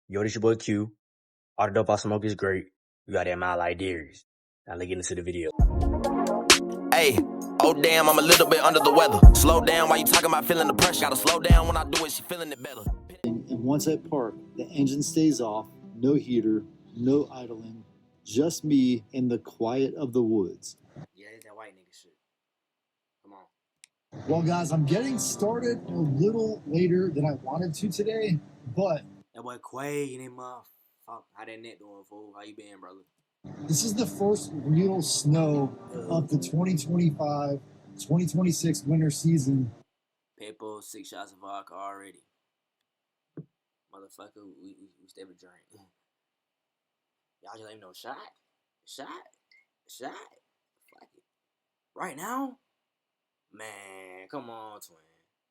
Yo, this your boy Q. All the dope I smoke is great. You got that mile like Darius. Now let's get into the video. Hey, oh damn, I'm a little bit under the weather. Slow down while you talking about feeling the pressure. Gotta slow down when I do it, she feeling it better. And once I park, the engine stays off, no heater, no idling, just me in the quiet of the woods. Yeah, it's that white nigga shit. Come on. Well, guys, I'm getting started a little later than I wanted to today, but That boy Quay, you name motherfucker. How that net doing, fool? How you been, brother? this is the first real snow of the 2025-2026 winter season. People, 6 shots of vodka already. Motherfucker, we stay with drink. Y'all just ain't no shot. Fuck it. Right now? Man, come on, twin.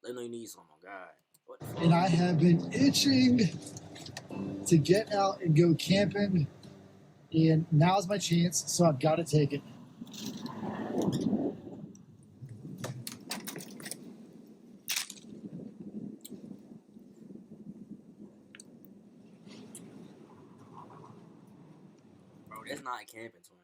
Let me know you need some, oh God. What the fuck? And I have been itching to get out and go camping, and now's my chance, so I've got to take it. Bro, that's not camping, twin.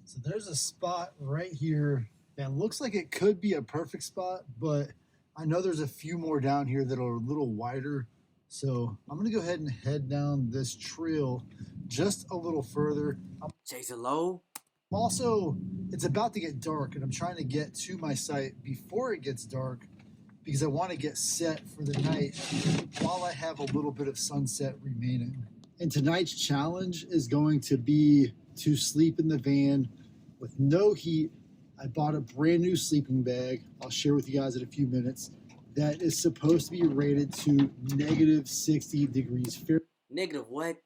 So there's a spot right here that looks like it could be a perfect spot, but I know there's a few more down here that are a little wider. So I'm gonna go ahead and head down this trail just a little further. Chase it low. Also, it's about to get dark and I'm trying to get to my site before it gets dark because I want to get set for the night while I have a little bit of sunset remaining. And tonight's challenge is going to be to sleep in the van with no heat. I bought a brand new sleeping bag. I'll share with you guys in a few minutes. That is supposed to be rated to negative 60 degrees Fahrenheit. Negative what?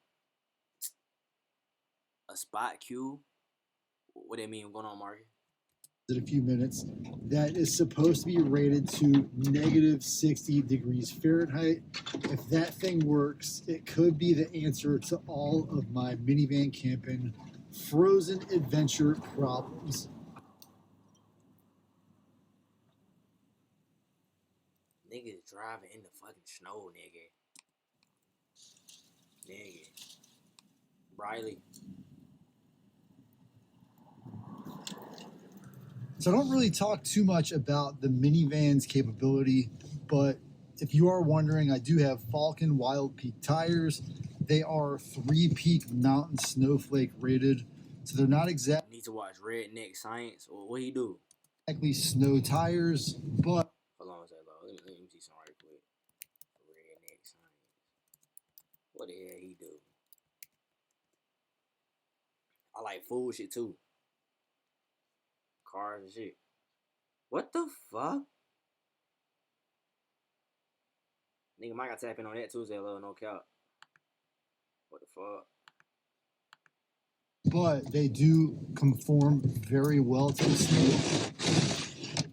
A spot Q? What that mean? What's going on, Marky? In a few minutes. That is supposed to be rated to negative 60 degrees Fahrenheit. If that thing works, it could be the answer to all of my minivan camping frozen adventure problems. Niggas driving in the fucking snow, nigga. Briley. So I don't really talk too much about the minivan's capability, but if you are wondering, I do have Falcon Wild Peak tires. They are 3-peak mountain snowflake rated, so they're not exactly Need to watch Redneck Science. Or what he do? snow tires, but Hold on a second, let me see some right quick. Redneck Science. What the hell he do? I like food shit too. Cars and shit. What the fuck? Nigga might got tap in on that Tuesday, little no cap. What the fuck? but they do conform very well to the snow.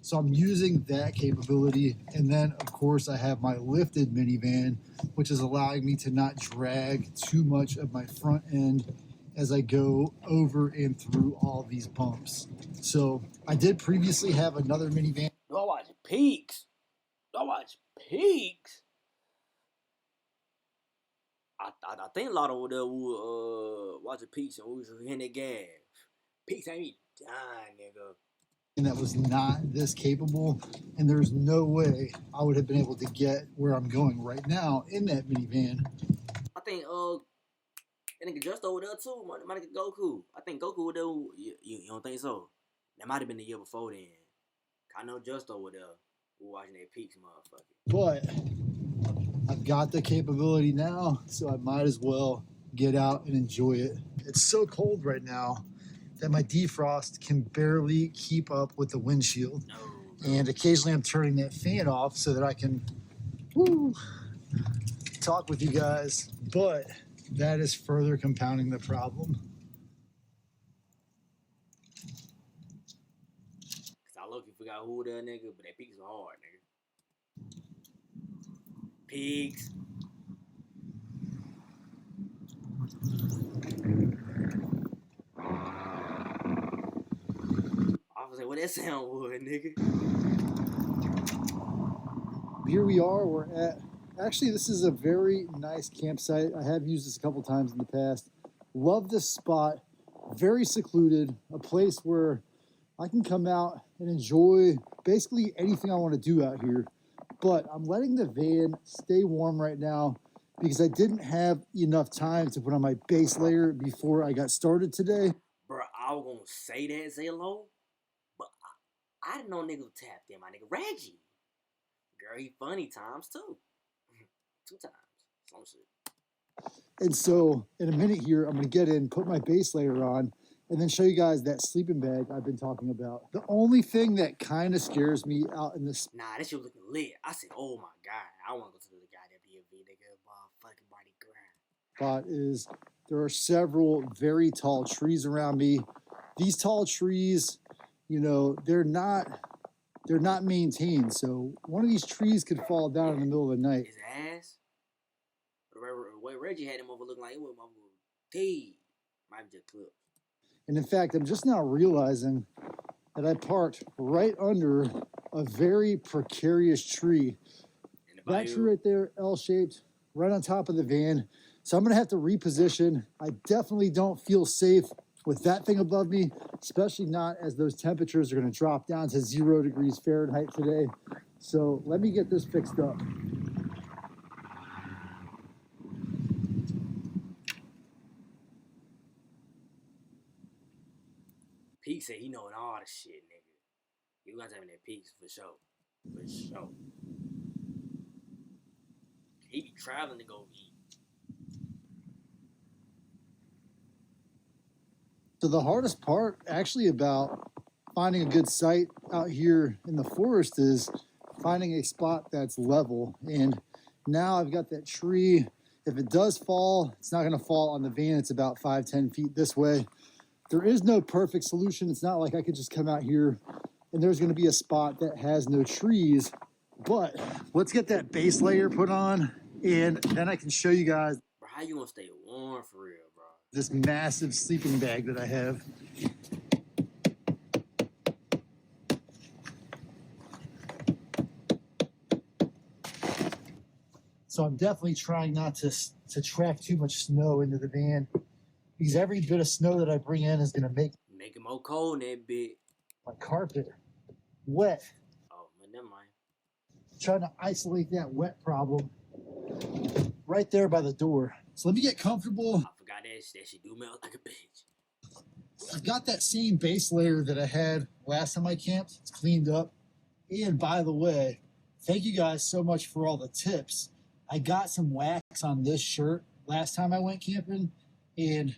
So I'm using that capability. And then, of course, I have my lifted minivan, which is allowing me to not drag too much of my front end as I go over and through all these bumps. So I did previously have another minivan. Do I watch Peaks? I think a lot of there would watch Peaks and we was hitting that gas. Peaks ain't me dying, nigga. And that was not this capable, and there's no way I would have been able to get where I'm going right now in that minivan. I think that nigga just over there too. My nigga Goku. I think Goku over there. You don't think so? That might have been the year before then. I know just over there. We're watching that Peaks motherfucker. But I've got the capability now, so I might as well get out and enjoy it. It's so cold right now that my defrost can barely keep up with the windshield. No. And occasionally I'm turning that fan off so that I can talk with you guys, but that is further compounding the problem. Cause I look, you forgot who that nigga, but that Peaks was hard, nigga. Peaks. I was like, what that sound was, nigga? Here we are. We're at, actually, this is a very nice campsite. I have used this a couple times in the past. Love this spot. Very secluded, a place where I can come out and enjoy basically anything I want to do out here. But I'm letting the van stay warm right now because I didn't have enough time to put on my base layer before I got started today. Bro, I was gonna say that, Zalo, but I didn't know nigga was tapped in. My nigga Reggie. Girl, he funny times too. 2 times. Some shit. And so in a minute here, I'm going to get in, put my base layer on, and then show you guys that sleeping bag I've been talking about. The only thing that kind of scares me out in this... Nah, that shit was looking lit. I said, oh my God, I want to go to the goddamn BFV, nigga. Fucking body grind. Spot is there are several very tall trees around me. These tall trees, you know, they're not maintained. So one of these trees could fall down in the middle of the night. His ass? The way Reggie had him over looking like it was my T. Might be just clip. And in fact, I'm just now realizing that I parked right under a very precarious tree. That tree right there, L-shaped, right on top of the van. So I'm going to have to reposition. I definitely don't feel safe with that thing above me, especially not as those temperatures are going to drop down to 0 degrees Fahrenheit today. So let me get this fixed up. Pete said he knowing all the shit, nigga. You guys having that Peaks for sure. For sure. He be traveling to go eat. So the hardest part actually about finding a good site out here in the forest is finding a spot that's level. And now I've got that tree. If it does fall, it's not going to fall on the van. It's about 5-10 feet this way. There is no perfect solution. It's not like I could just come out here and there's going to be a spot that has no trees. But let's get that base layer put on, and then I can show you guys. Bro, how you gonna stay warm for real, bro? This massive sleeping bag that I have. So I'm definitely trying not to track too much snow into the van, because every bit of snow that I bring in is going to make it more cold in that bit. My carpet wet. Oh, man, never mind. Trying to isolate that wet problem right there by the door. So let me get comfortable. I forgot that shit do melt like a bitch. I've got that same base layer that I had last time I camped. It's cleaned up. And by the way, thank you guys so much for all the tips. I got some wax on this shirt last time I went camping, and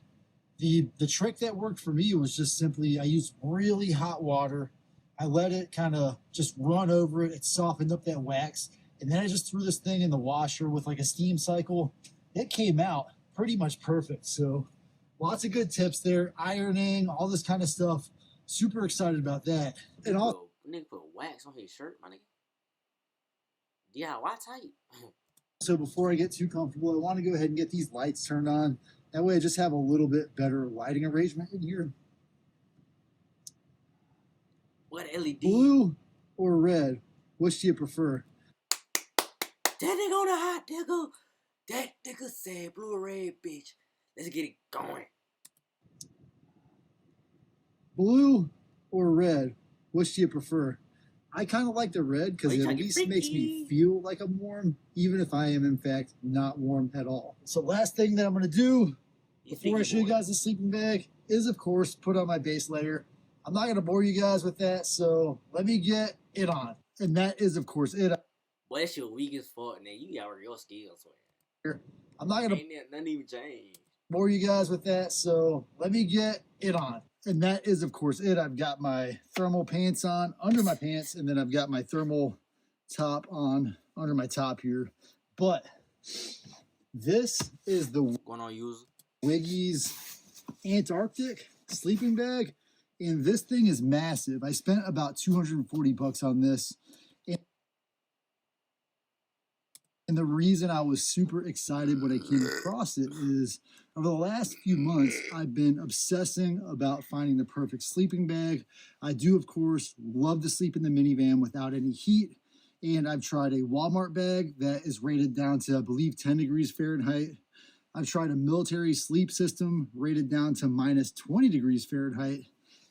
the trick that worked for me was just simply I used really hot water. I let it kind of just run over it. It softened up that wax. And then I just threw this thing in the washer with like a steam cycle. It came out pretty much perfect. So lots of good tips there. Ironing, all this kind of stuff. Super excited about that. And all nigga put wax on his shirt, my nigga. Yeah, why tight? So before I get too comfortable, I want to go ahead and get these lights turned on. That way I just have a little bit better lighting arrangement in here. What LED? Blue or red? Which do you prefer? That nigga on the hot nigga. That nigga said blue or red, bitch. Let's get it going. Blue or red? Which do you prefer? I kind of like the red because it at least makes me feel like I'm warm, even if I am in fact not warm at all. So last thing that I'm going to do before I show you guys the sleeping bag is, of course, put on my base layer. I'm not going to bore you guys with that, so let me get it on. And that is, of course, it. Boy, that's your weakest fault, nigga. You got your skills, man. I'm not going to nothing even change. Bore you guys with that, so let me get it on. And that is, of course, it. I've got my thermal pants on under my pants, and then I've got my thermal top on under my top here. But this is the Wiggy's Antarctic sleeping bag, and this thing is massive. I spent about $240 on this. And the reason I was super excited when I came across it is over the last few months, I've been obsessing about finding the perfect sleeping bag. I do, of course, love to sleep in the minivan without any heat. And I've tried a Walmart bag that is rated down to, I believe, 10 degrees Fahrenheit. I've tried a military sleep system rated down to minus 20 degrees Fahrenheit.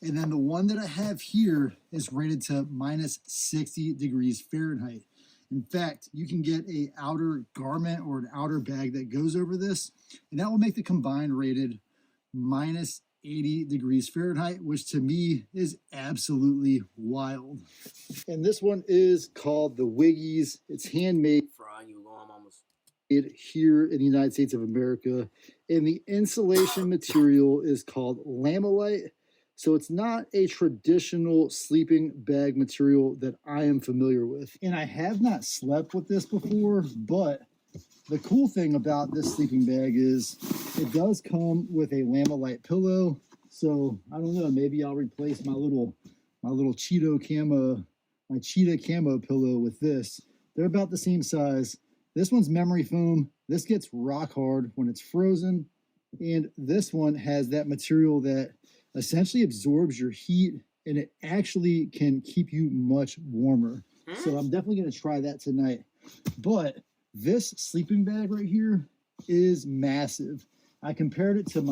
And then the one that I have here is rated to minus 60 degrees Fahrenheit. In fact, you can get an outer garment or an outer bag that goes over this, and that will make the combined rated minus 80 degrees Fahrenheit, which to me is absolutely wild. And this one is called the Wiggies. It's handmade here in the United States of America. And the insulation material is called Lamilite. So it's not a traditional sleeping bag material that I am familiar with. And I have not slept with this before, but the cool thing about this sleeping bag is it does come with a Lamilite pillow. So I don't know, maybe I'll replace my little cheetah camo pillow with this. They're about the same size. This one's memory foam. This gets rock hard when it's frozen. And this one has that material that essentially absorbs your heat, and it actually can keep you much warmer. So I'm definitely going to try that tonight. But this sleeping bag right here is massive. I compared it to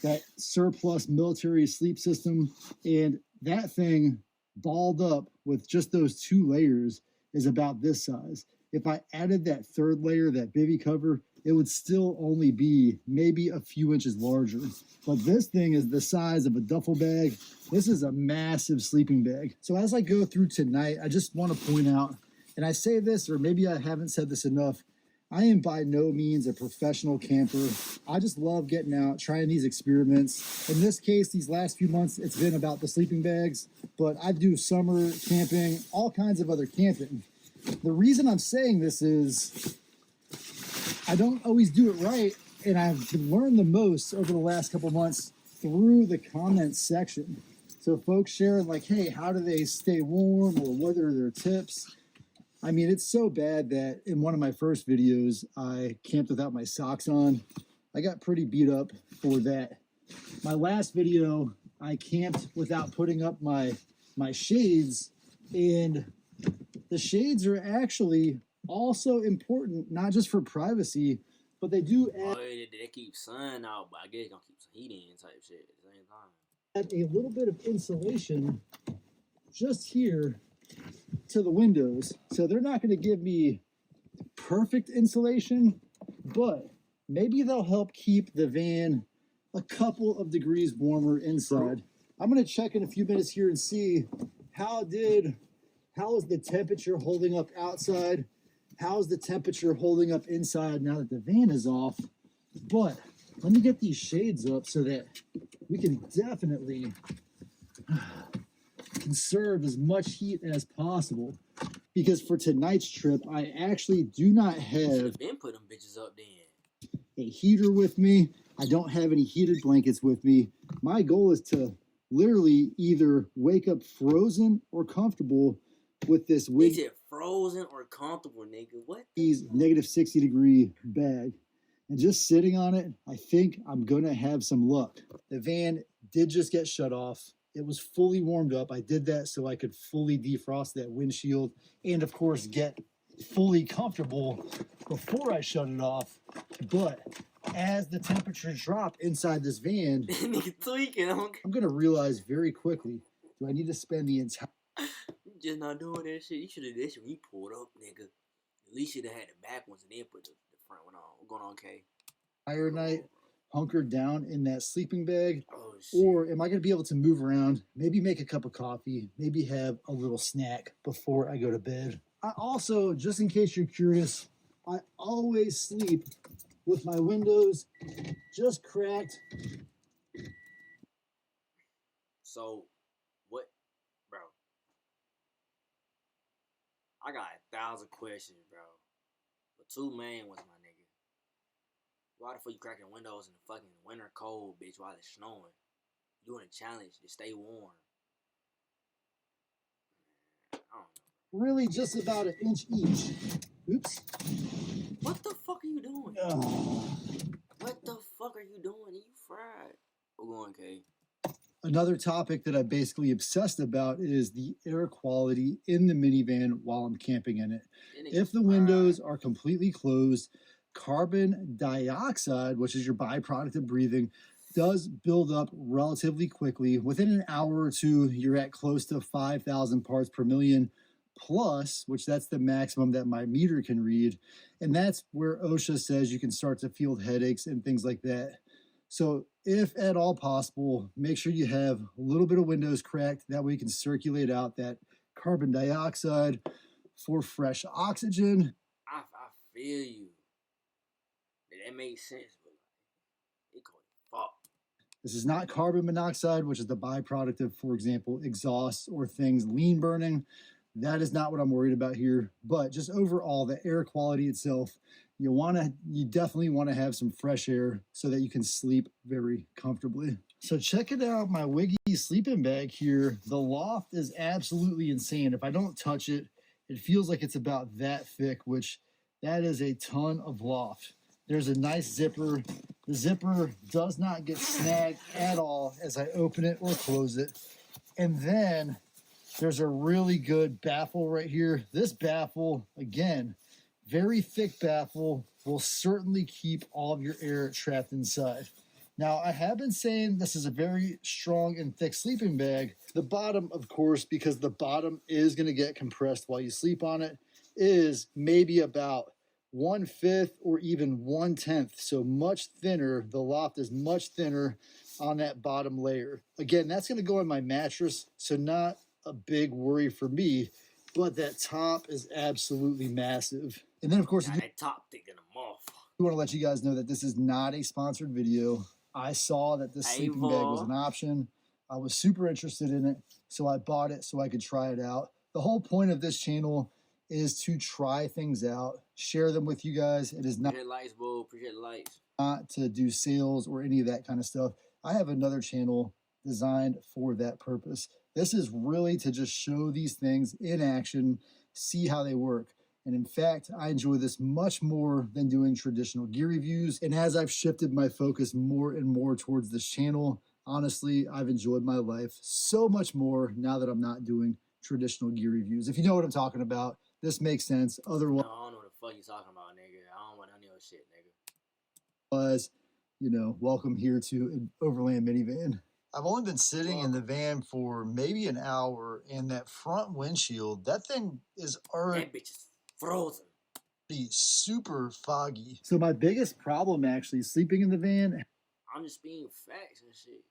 that surplus military sleep system, and that thing balled up with just those 2 layers is about this size. If I added that 3rd layer, that bivy cover, it would still only be maybe a few inches larger. But this thing is the size of a duffel bag. This is a massive sleeping bag. So as I go through tonight, I just want to point out, and I say this, or maybe I haven't said this enough, I am by no means a professional camper. I just love getting out, trying these experiments. In this case, these last few months, it's been about the sleeping bags, but I do summer camping, all kinds of other camping. The reason I'm saying this is I don't always do it right, and I've learned the most over the last couple months through the comments section. So folks sharing like, hey, how do they stay warm, or what are their tips? I mean, it's so bad that in one of my first videos, I camped without my socks on. I got pretty beat up for that. My last video, I camped without putting up my shades, and the shades are actually also important, not just for privacy, but they do add, they keep sun out, but I guess gonna keep some heat in type shit at the same time. Add a little bit of insulation just here to the windows. So they're not going to give me perfect insulation, but maybe they'll help keep the van a couple of degrees warmer inside. I'm going to check in a few minutes here and see how is the temperature holding up outside? How's the temperature holding up inside now that the van is off? But let me get these shades up so that we can definitely conserve as much heat as possible. Because for tonight's trip, I actually do not have been put them bitches up then. A heater with me. I don't have any heated blankets with me. My goal is to literally either wake up frozen or comfortable with this wig. Is it frozen or comfortable, nigga? What? Negative 60 degree bag. And just sitting on it, I think I'm gonna have some luck. The van did just get shut off. It was fully warmed up. I did that so I could fully defrost that windshield and of course get fully comfortable before I shut it off. But as the temperatures drop inside this van, I'm gonna realize very quickly, do I need to spend the entire... You just not doing that shit. You should have did that shit when you pulled up, nigga. At least you'd have had the back ones and then put the front one on. What's going on, K? Entire night hunkered down in that sleeping bag? Oh, shit. Or am I going to be able to move around, maybe make a cup of coffee, maybe have a little snack before I go to bed? I also, just in case you're curious, I always sleep with my windows just cracked. So, what, bro? I got 1,000 questions, bro. But 2 main ones, my nigga. Why the fuck you cracking windows in the fucking winter cold, bitch, while it's snowing? You doing a challenge to stay warm. I don't know. Really just about an inch each. Oops. What the fuck are you doing? Oh. What the fuck are you doing? Are you fried? We're going, K. Another topic that I basically obsessed about is the air quality in the minivan while I'm camping in it. If the windows are completely closed, carbon dioxide, which is your byproduct of breathing, does build up relatively quickly. Within an hour or two, you're at close to 5,000 parts per million plus, which that's the maximum that my meter can read. And that's where OSHA says you can start to feel headaches and things like that. So if at all possible, make sure you have a little bit of windows cracked. That way you can circulate out that carbon dioxide for fresh oxygen. I feel you. That makes sense, but it could fuck. This is not carbon monoxide, which is the byproduct of, for example, exhaust or things lean burning. That is not what I'm worried about here. But just overall, the air quality itself, you definitely want to have some fresh air so that you can sleep very comfortably. So check it out, my Wiggy sleeping bag here. The loft is absolutely insane. If I don't touch it, it feels like it's about that thick, which that is a ton of loft. There's a nice zipper. The zipper does not get snagged at all as I open it or close it. And then there's a really good baffle right here. This baffle, again, very thick baffle, will certainly keep all of your air trapped inside. Now, I have been saying this is a very strong and thick sleeping bag. The bottom, of course, because the bottom is going to get compressed while you sleep on it, is maybe about 1/5 or even 1/10. So much thinner. The loft is much thinner on that bottom layer. Again, that's going to go in my mattress, so not a big worry for me, but that top is absolutely massive. And then, of course, that top thick than a motherfucker. I want to let you guys know that this is not a sponsored video. I saw that this sleeping bag was an option. I was super interested in it, so I bought it so I could try it out. The whole point of this channel is to try things out, share them with you guys. It is not appreciate lights, bro. Appreciate the lights. Not to do sales or any of that kind of stuff. I have another channel designed for that purpose. This is really to just show these things in action, see how they work. And in fact, I enjoy this much more than doing traditional gear reviews. And as I've shifted my focus more and more towards this channel, honestly, I've enjoyed my life so much more now that I'm not doing traditional gear reviews. If you know what I'm talking about, this makes sense. Otherwise, no, I don't know what the fuck you talking about, nigga. I don't want none of your shit, nigga. Welcome here to an Overland Minivan. I've only been sitting in the van for maybe an hour, and that front windshield, that thing is already... That bitch is frozen. Super foggy. So my biggest problem actually sleeping in the van, I'm just being facts and shit,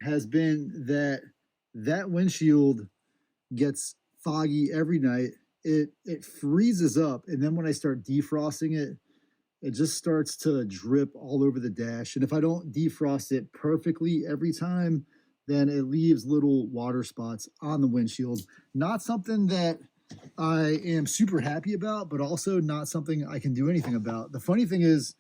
has been that windshield gets foggy every night. It freezes up, and then when I start defrosting it, it just starts to drip all over the dash. And if I don't defrost it perfectly every time, then it leaves little water spots on the windshield. Not something that I am super happy about, but also not something I can do anything about. The funny thing is,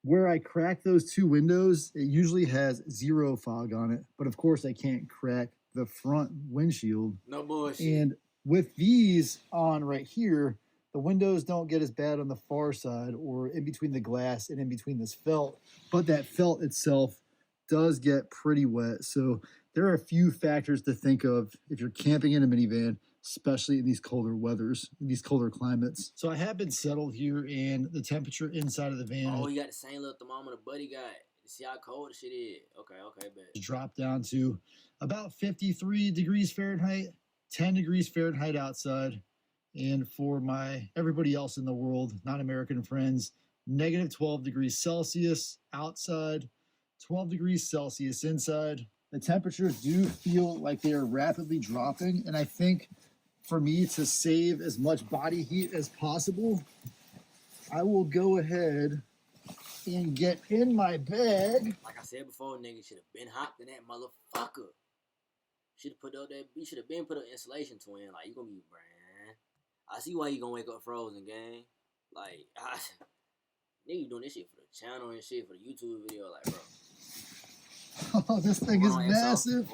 where I crack those two windows, it usually has zero fog on it. But of course, I can't crack the front windshield. No bullshit. And with these on right here, the windows don't get as bad on the far side or in between the glass and in between this felt, but that felt itself does get pretty wet. So there are a few factors to think of if you're camping in a minivan, especially in these colder weathers, in these colder climates. So I have been settled here, and the temperature inside of the van... Oh, you got the same little thermometer buddy got. See how cold the shit is. Okay, bet. Dropped down to about 53 degrees Fahrenheit, 10 degrees Fahrenheit outside. And for everybody else in the world, non-American friends, negative 12 degrees Celsius outside, 12 degrees Celsius inside. The temperatures do feel like they are rapidly dropping. And I think for me to save as much body heat as possible, I will go ahead and get in my bag. Like I said before, nigga, should have been hopped in that motherfucker. Should have put up that. You should have been put up insulation twin. Like, you gonna be brand. I see why you gonna wake up frozen, gang. Like, nigga, you doing this shit for the channel and shit for the YouTube video, like, bro. Oh, this thing is massive.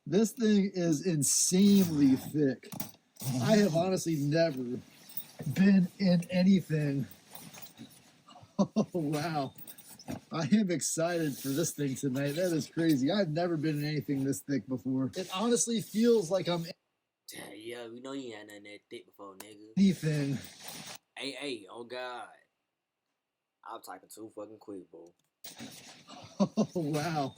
This thing is insanely thick. I have honestly never been in anything. Oh, wow. I am excited for this thing tonight. That is crazy. I've never been in anything this thick before. It honestly feels like I'm Yeah, we know you ain't nothing that thick before, nigga. anything. Hey, oh God. I'm typing too fucking quick, bro. Oh, wow.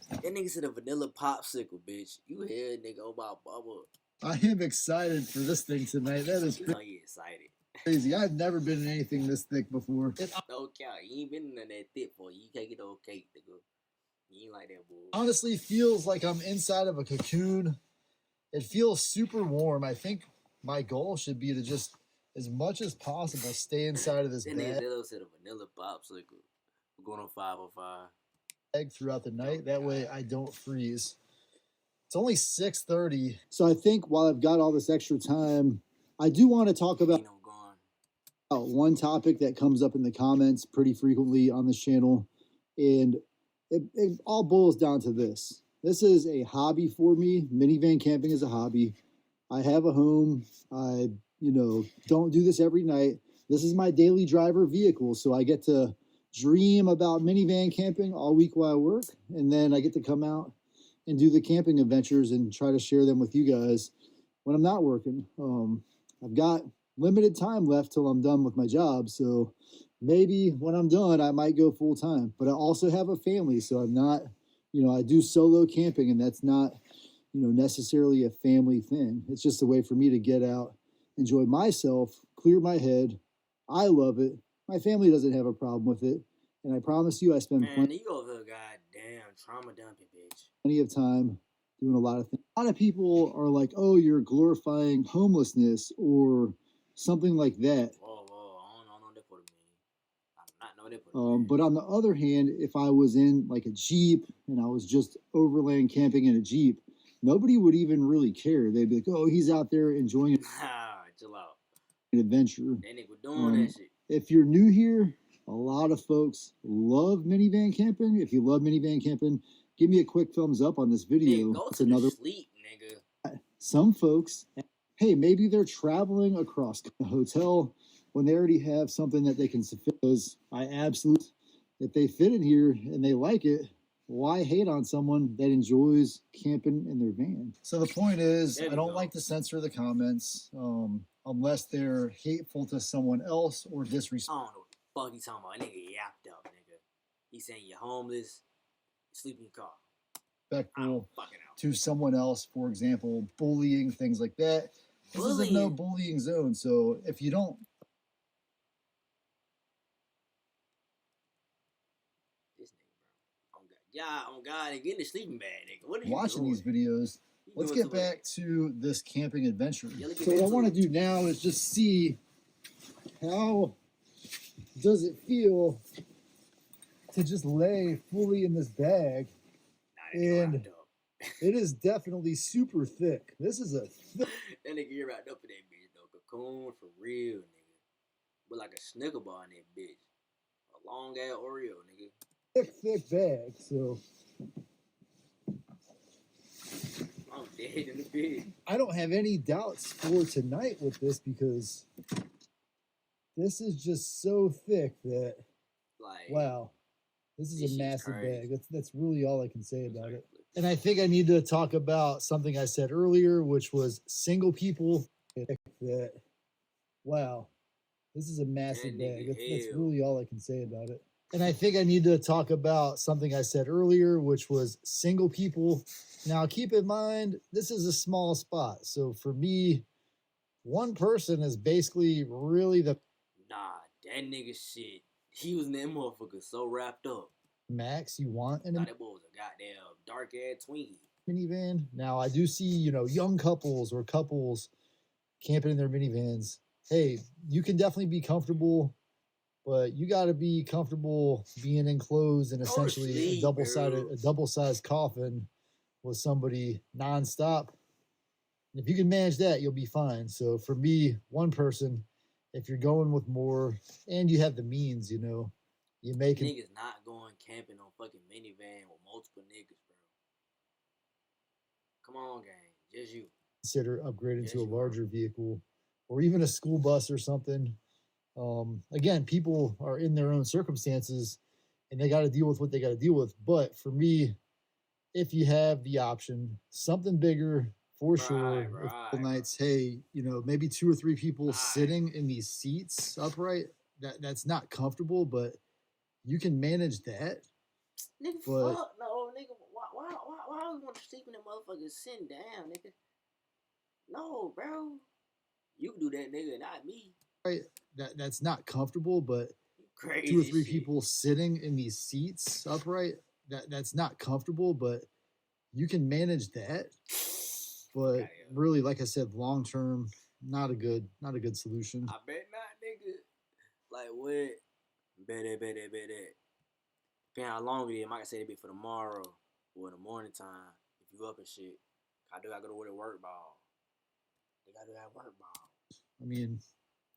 That nigga said a vanilla popsicle, bitch. You hear nigga, oh my bubble. I am excited for this thing tonight. That is You know you excited. crazy. I've never been in anything this thick before. No count. You ain't been in that thick for you can't get no cake, nigga. You ain't like that, boy. Honestly feels like I'm inside of a cocoon. It feels super warm. I think my goal should be to just, as much as possible, stay inside of this That nigga bag said a vanilla popsicle. We're going on 505. throughout the night. That way I don't freeze. It's only 6:30. So I think while I've got all this extra time, I do want to talk about one topic that comes up in the comments pretty frequently on this channel. And it all boils down to this. This is a hobby for me. Minivan camping is a hobby. I have a home. I, don't do this every night. This is my daily driver vehicle. So I get to dream about minivan camping all week while I work. And then I get to come out and do the camping adventures and try to share them with you guys when I'm not working. I've got limited time left till I'm done with my job. So maybe when I'm done, I might go full time, but I also have a family. So I'm not, I do solo camping, and that's not, necessarily a family thing. It's just a way for me to get out, enjoy myself, clear my head. I love it. My family doesn't have a problem with it. And I promise you, I spend plenty you over goddamn trauma dumping, bitch. Plenty of time doing a lot of things. A lot of people are like, oh, you're glorifying homelessness or something like that. Whoa, I don't know that for me. I do not know that for me. But on the other hand, if I was in like a Jeep and I was just overland camping in a Jeep, nobody would even really care. They'd be like, oh, he's out there enjoying chill out. An adventure. That nigga doing that shit. If you're new here, a lot of folks love minivan camping. If you love minivan camping, give me a quick thumbs up on this video. Go to another sleep, nigga. Some folks, hey, maybe they're traveling across a hotel when they already have something that they can fit. Because I absolutely, if they fit in here and they like it, why hate on someone that enjoys camping in their van? So the point is, I don't like to censor the comments unless they're hateful to someone else or disrespectful. I don't know what the fuck he talking about. Nigga yapped up, nigga. He saying you're homeless, sleep in your car. Respectful to someone else, for example, bullying, things like that. This is a no bullying zone. So if you don't, this nigga, bro, on God, and get in the sleeping bag, nigga. What are you watching doing? these videos, let's get back to this camping adventure. So what I want to do now is just see how does it feel to just lay fully in this bag. And it is definitely super thick. This is a thick. That nigga get wrapped up in that bitch, though. Cocoon for real, nigga. But like a Snicker bar in that bitch. A long ass Oreo, nigga. Thick bag, so. I'm dead in the bed. I don't have any doubts for tonight with this because this is just so thick that, like, wow. This is a massive bag. That's really all I can say about it. And I think I need to talk about something I said earlier, which was single people. That, wow, this is a massive bag. That's really all I can say about it. And I think I need to talk about something I said earlier, which was single people. Now, keep in mind, this is a small spot. So for me, one person is basically really the... Nah, that nigga shit. He was in that motherfucker so wrapped up. Max, you want an... that boy was a goddamn dark-ass Twinkie. Minivan. Now, I do see, young couples or couples camping in their minivans. Hey, you can definitely be comfortable, but you got to be comfortable being enclosed in essentially a double-sized coffin with somebody nonstop. And if you can manage that, you'll be fine. So for me, one person, if you're going with more and you have the means, you make it. Niggas not going camping on fucking minivan with multiple niggas, bro. Come on, gang. Just you. Consider upgrading to a larger vehicle or even a school bus or something. Again, people are in their own circumstances. and they got to deal with what they got to deal with. But for me, if you have the option, something bigger for sure. Right. Nights, hey, you know, maybe 2 or 3 people sitting in these seats upright. That's not comfortable, but you can manage that. Nigga, but, fuck no, nigga. Why I want to sleep in the motherfucker sitting down, nigga? No, bro. You can do that, nigga, not me. Right. That's not comfortable, but crazy 2 or 3 shit. people sitting in these seats upright. That's not comfortable, but you can manage that. But really, like I said, long term, not a good solution. I bet not, nigga. Like what? Bet it. Depending how long it is, I might say it be for tomorrow or in the morning time. If you up and shit, I gotta go to work ball. They gotta do that work ball. I mean,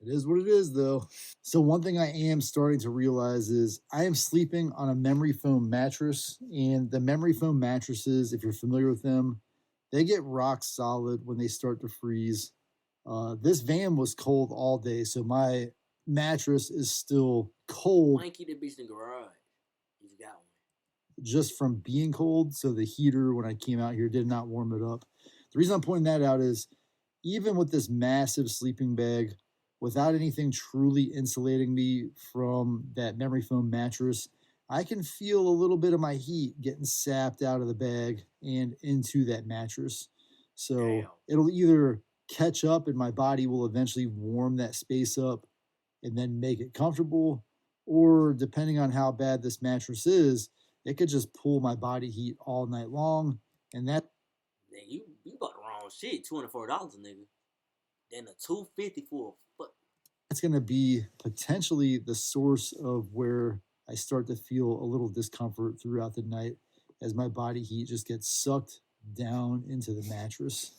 it is what it is, though. So one thing I am starting to realize is I am sleeping on a memory foam mattress, and the memory foam mattresses, if you're familiar with them, they get rock solid when they start to freeze. This van was cold all day, so my mattress is still cold. Why ain't keep that bitch in the garage? You got one. Just from being cold, so the heater when I came out here did not warm it up. The reason I'm pointing that out is even with this massive sleeping bag, without anything truly insulating me from that memory foam mattress, I can feel a little bit of my heat getting sapped out of the bag and into that mattress. So it'll either catch up and my body will eventually warm that space up and then make it comfortable, or depending on how bad this mattress is, it could just pull my body heat all night long. And that, nigga, you bought the wrong shit. $204, nigga. Then a $250 for a foot. That's gonna be potentially the source of where I start to feel a little discomfort throughout the night as my body heat just gets sucked down into the mattress.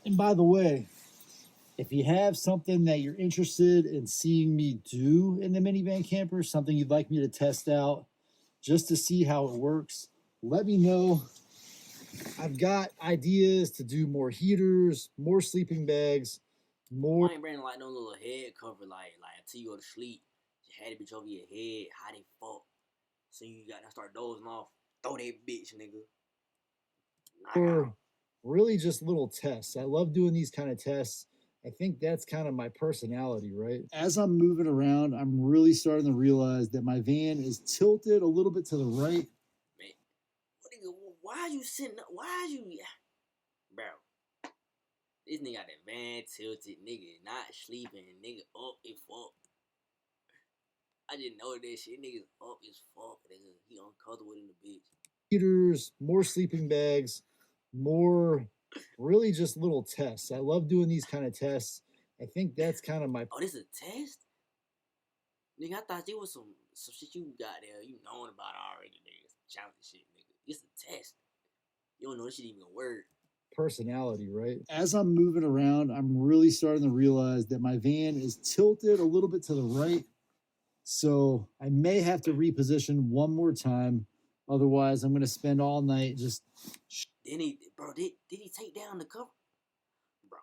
And by the way, if you have something that you're interested in seeing me do in the minivan camper, something you'd like me to test out just to see how it works, let me know. I've got ideas to do more heaters, more sleeping bags, more. I ain't bringing like no little head cover, like until you go to sleep. You had it bitch over your head, how they fuck. So you gotta start dozing off. Throw that bitch, nigga. Or really just little tests. I love doing these kind of tests. I think that's kind of my personality, right? As I'm moving around, I'm really starting to realize that my van is tilted a little bit to the right. Man, why are you sitting up? Why are you... Bro, this nigga got that van tilted, nigga not sleeping, nigga up as fuck. I didn't know that shit, nigga's up as fuck, nigga. He uncomfortable in the bitch. Heaters, more sleeping bags, more really just little tests. I love doing these kind of tests. I think that's kind of my... Oh, this is a test? Nigga, I thought there was some shit you got there. You knowing about already, nigga. Some challenge shit, nigga. It's a test. You don't know this shit even a word. Personality, right? As I'm moving around, I'm really starting to realize that my van is tilted a little bit to the right. So I may have to reposition one more time. Otherwise, I'm going to spend all night just... Did he take down the cover? Bro.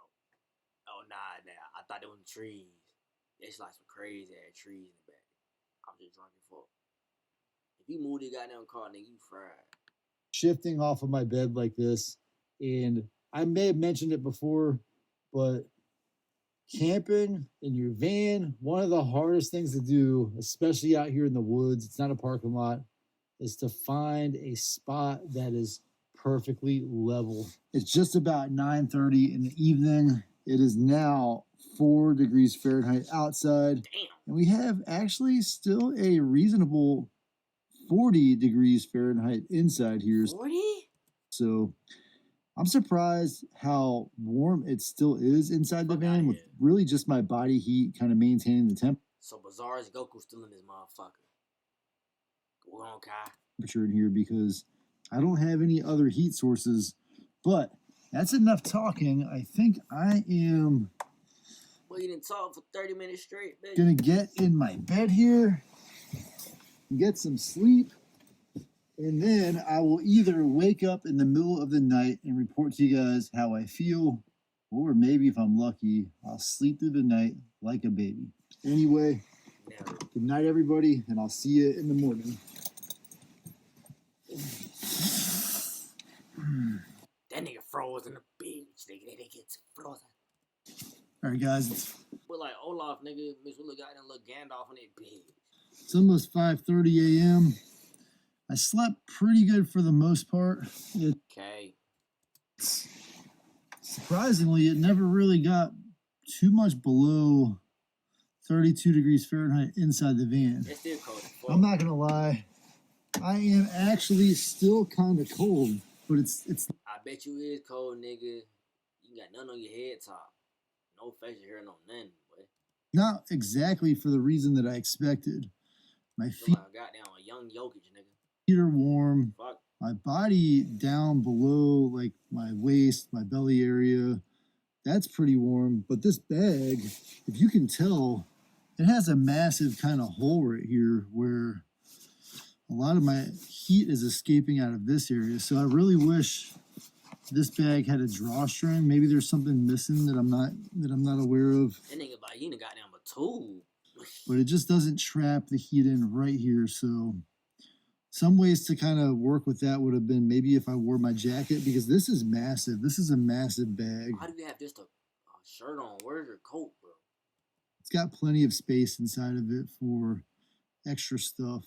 Oh, nah. I thought it was trees. It's like some crazy ass trees in the back. I'm just drunk as fuck. If you move the goddamn car, nigga, you fried. Shifting off of my bed like this, and I may have mentioned it before, but camping in your van, one of the hardest things to do, especially out here in the woods, it's not a parking lot, is to find a spot that is perfectly level. It's just about 9:30 in the evening. It is now 4 degrees Fahrenheit outside. Damn. And we have actually still a reasonable 40 degrees Fahrenheit inside here. 40? So I'm surprised how warm it still is inside the van with really just my body heat kind of maintaining the temp. So Bizarre's Goku still in this motherfucker. Go on, Kai. Temperature in here because I don't have any other heat sources, but that's enough talking. I think I am... Well, you didn't talk for 30 minutes straight, baby. Gonna get in my bed here, get some sleep, and then I will either wake up in the middle of the night and report to you guys how I feel, or maybe if I'm lucky, I'll sleep through the night like a baby. Anyway, good night, everybody, and I'll see you in the morning. That nigga froze in the beach. Nigga, they get frozen. All right, guys. We're like Olaf, nigga. Miss Willie got and look Gandalf on that beach. It's almost 5:30 a.m. I slept pretty good for the most part. Okay. Surprisingly, it never really got too much below 32 degrees Fahrenheit inside the van. It's still cold. I'm not gonna lie, I am actually still kind of cold, but it's. I bet you is cold, nigga. You got nothing on your head top, no facial hair, no nothing, boy. Not exactly for the reason that I expected. My feet like goddamn a young Jokic, nigga. Feet are warm. Fuck. My body down below, like my waist, my belly area, that's pretty warm. But this bag, if you can tell, it has a massive kind of hole right here where a lot of my heat is escaping out of this area. So I really wish this bag had a drawstring. Maybe there's something missing that I'm not aware of. That nigga by you got down a tube. But it just doesn't trap the heat in right here. So some ways to kind of work with that would have been maybe if I wore my jacket, because this is massive. This is a massive bag. How do you have just a shirt on? Where's your coat, bro? It's got plenty of space inside of it for extra stuff,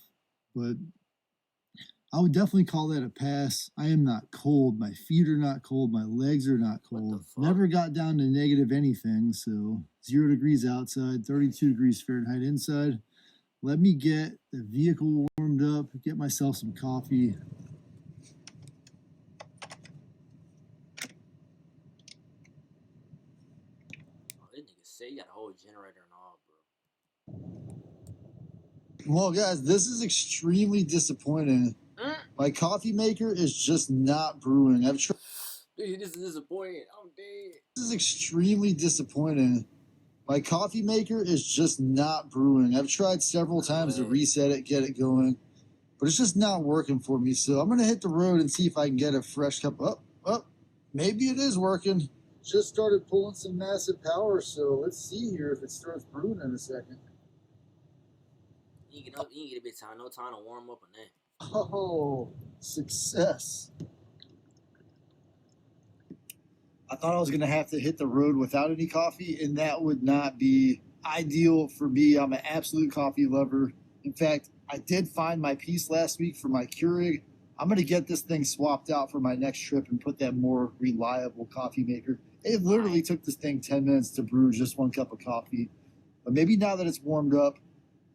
but I would definitely call that a pass. I am not cold. My feet are not cold. My legs are not cold. Never got down to negative anything. So 0 degrees outside, 32 degrees Fahrenheit inside. Let me get the vehicle warmed up, get myself some coffee. Oh, this nigga say you got a whole generator and all, bro. Well, guys, this is extremely disappointing. My coffee maker is just not brewing. I've tried. Dude, this is disappointing. I'm dead. This is extremely disappointing. My coffee maker is just not brewing. I've tried several times to reset it, get it going, but it's just not working for me. So I'm going to hit the road and see if I can get a fresh cup. Maybe it is working. Just started pulling some massive power, so let's see here if it starts brewing in a second. You can get a bit time, no time to warm up on that. Oh, success. I thought I was going to have to hit the road without any coffee, and that would not be ideal for me. I'm an absolute coffee lover. In fact, I did find my piece last week for my Keurig. I'm going to get this thing swapped out for my next trip and put that more reliable coffee maker. It literally took this thing 10 minutes to brew just 1 cup of coffee. But maybe now that it's warmed up,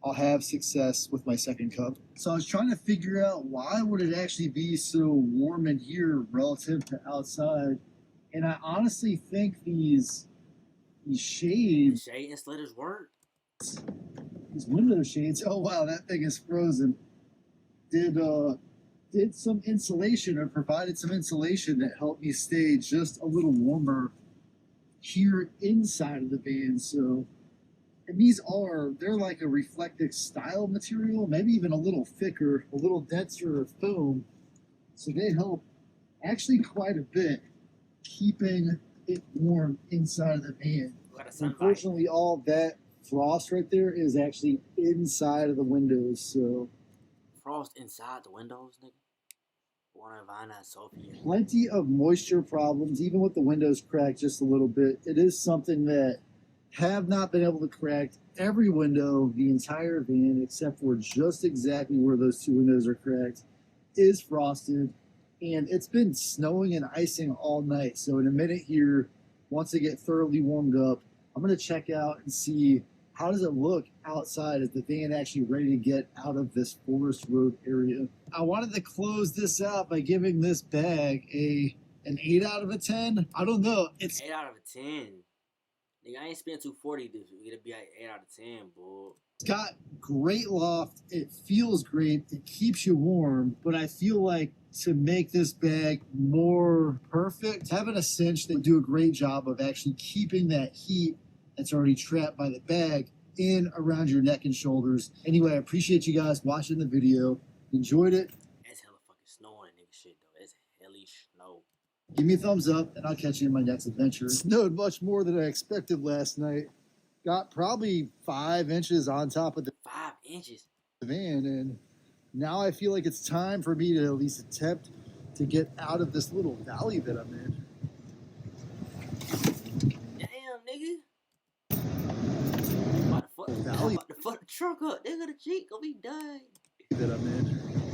I'll have success with my second cup. So I was trying to figure out why would it actually be so warm in here relative to outside. And I honestly think these shades, shade insulators work. These window shades. Oh wow, that thing is frozen. Did some insulation or provided some insulation that helped me stay just a little warmer here inside of the van. So, and they're like a reflective style material, maybe even a little thicker, a little denser foam. So they help actually quite a bit, keeping it warm inside of the van. Unfortunately, all that frost right there is actually inside of the windows. So frost inside the windows, nigga. Plenty of moisture problems, even with the windows cracked just a little bit. It is something that have not been able to crack every window, the entire van, except for just exactly where those 2 windows are cracked, is frosted. And it's been snowing and icing all night. So in a minute here, once I get thoroughly warmed up, I'm going to check out and see how does it look outside. Is the van actually ready to get out of this forest road area? I wanted to close this out by giving this bag an 8 out of a 10. I don't know. It's 8 out of a 10. Nigga, I ain't spent $240 this week. It'll be like 8 out of 10, boy. It's got great loft. It feels great. It keeps you warm. But I feel like to make this bag more perfect, having a cinch that do a great job of actually keeping that heat that's already trapped by the bag in around your neck and shoulders. Anyway, I appreciate you guys watching the video. Enjoyed it. That's hella fucking snow on that nigga shit, though. That's hellish snow. Give me a thumbs up, and I'll catch you in my next adventure. It snowed much more than I expected last night. Got probably 5 inches on top of the 5 inches. van, and Now I feel like it's time for me to at least attempt to get out of this little valley that I'm in. Damn, nigga. About to fuck the truck up, nigga. The Jeep gonna be done. That I'm in.